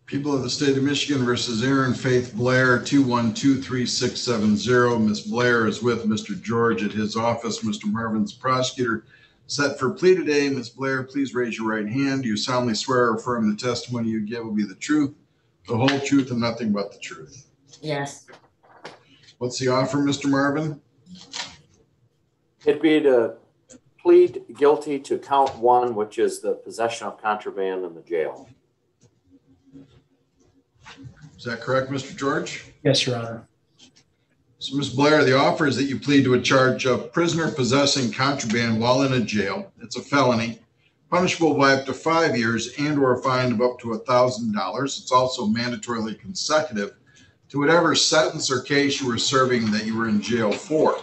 People of the State of Michigan versus Erin Faith Blair, 2123670. Ms. Blair is with Mr. George at his office. Mr. Marvin's prosecutor set for plea today. Ms. Blair, please raise your right hand. Do you solemnly swear or affirm the testimony you give will be the truth, the whole truth, and nothing but the truth? Yes. What's the offer, Mr. Marvin? It'd be to plead guilty to count 1, which is the possession of contraband in the jail. Is that correct, Mr. George? Yes, Your Honor. So, Ms. Blair, the offer is that you plead to a charge of prisoner possessing contraband while in a jail. It's a felony, punishable by up to 5 years and or a fine of up to $1,000. It's also mandatorily consecutive to whatever sentence or case you were serving that you were in jail for.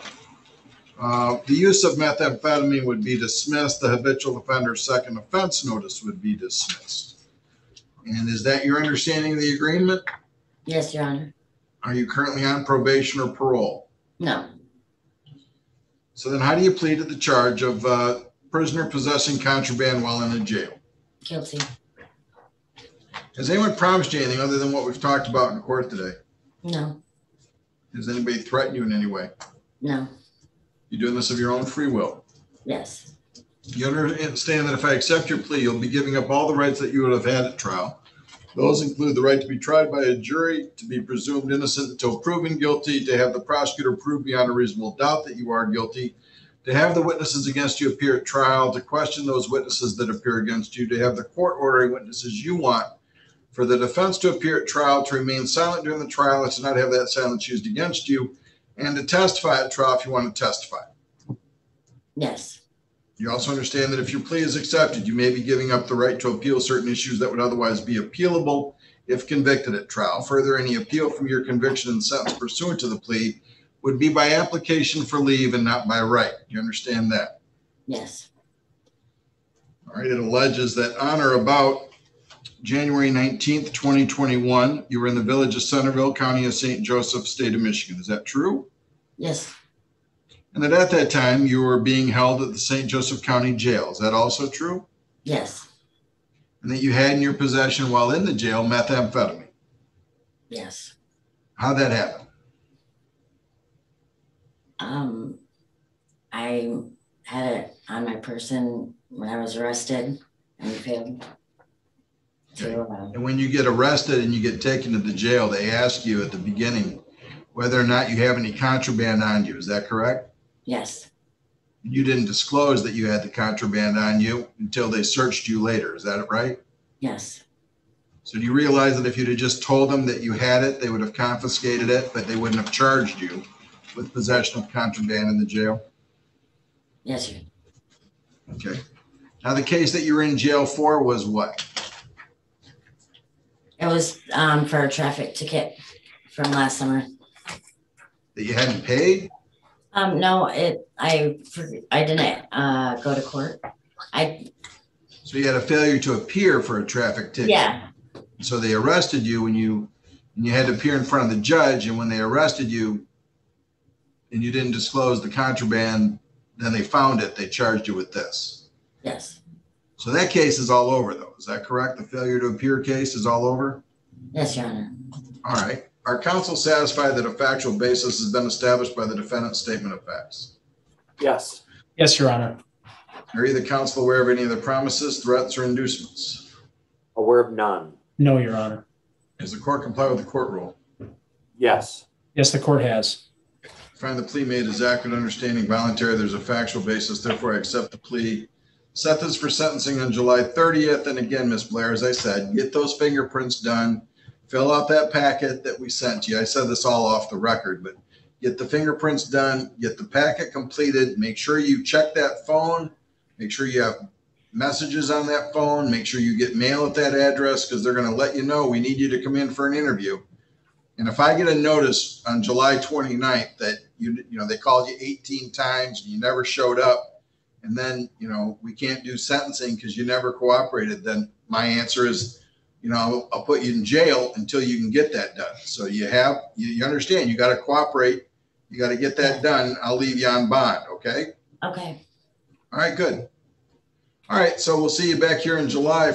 The use of methamphetamine would be dismissed. The habitual offender second offense notice would be dismissed. And is that your understanding of the agreement? Yes, Your Honor. Are you currently on probation or parole? No. So then how do you plead to the charge of prisoner possessing contraband while in a jail? Guilty. Has anyone promised you anything other than what we've talked about in court today? No. Has anybody threatened you in any way? No. You're doing this of your own free will? Yes. You understand that if I accept your plea, you'll be giving up all the rights that you would have had at trial. Those include the right to be tried by a jury, to be presumed innocent until proven guilty, to have the prosecutor prove beyond a reasonable doubt that you are guilty, to have the witnesses against you appear at trial, to question those witnesses that appear against you, to have the court ordering witnesses you want, for the defense to appear at trial, to remain silent during the trial and to not have that silence used against you, and to testify at trial if you want to testify. Yes. You also understand that if your plea is accepted, you may be giving up the right to appeal certain issues that would otherwise be appealable if convicted at trial. Further, any appeal from your conviction and sentence pursuant to the plea would be by application for leave and not by right. You understand that? Yes. All right. It alleges that on or about January 19th, 2021, you were in the village of Centerville, County of St. Joseph, State of Michigan. Is that true? Yes. And that at that time you were being held at the St. Joseph County Jail. Is that also true? Yes. And that you had in your possession while in the jail methamphetamine. Yes. How'd that happen? I had it on my person when I was arrested and failed to. And when you get arrested and you get taken to the jail, they ask you at the beginning whether or not you have any contraband on you. Is that correct? Yes. You didn't disclose that you had the contraband on you until they searched you later. Is that right? Yes. So do you realize that if you'd have just told them that you had it, they would have confiscated it, but they wouldn't have charged you with possession of contraband in the jail? Yes, sir. Okay. Now the case that you were in jail for was what? It was for a traffic ticket from last summer. That you hadn't paid? No, I didn't go to court. So you had a failure to appear for a traffic ticket. Yeah. So they arrested you when you had to appear in front of the judge, and when they arrested you and you didn't disclose the contraband, then they found it, they charged you with this. Yes. So that case is all over though. Is that correct? The failure to appear case is all over? Yes, Your Honor. All right. Are counsel satisfied that a factual basis has been established by the defendant's statement of facts? Yes. Yes, Your Honor. Are either counsel aware of any of the promises, threats, or inducements? Aware of none. No, Your Honor. Does the court comply with the court rule? Yes. Yes, the court has. Find the plea made is accurate, understanding, voluntary. There's a factual basis. Therefore, I accept the plea. Set this for sentencing on July 30th. And again, Ms. Blair, as I said, get those fingerprints done. Fill out that packet that we sent you. I said this all off the record, but get the fingerprints done, get the packet completed. Make sure you check that phone. Make sure you have messages on that phone. Make sure you get mail at that address because they're going to let you know we need you to come in for an interview. And if I get a notice on July 29th that they called you 18 times and you never showed up, and then we can't do sentencing because you never cooperated, then my answer is, I'll put you in jail until you can get that done. So you understand, you got to cooperate. You got to get that done. I'll leave you on bond. Okay. Okay. All right, good. All right. So we'll see you back here in July.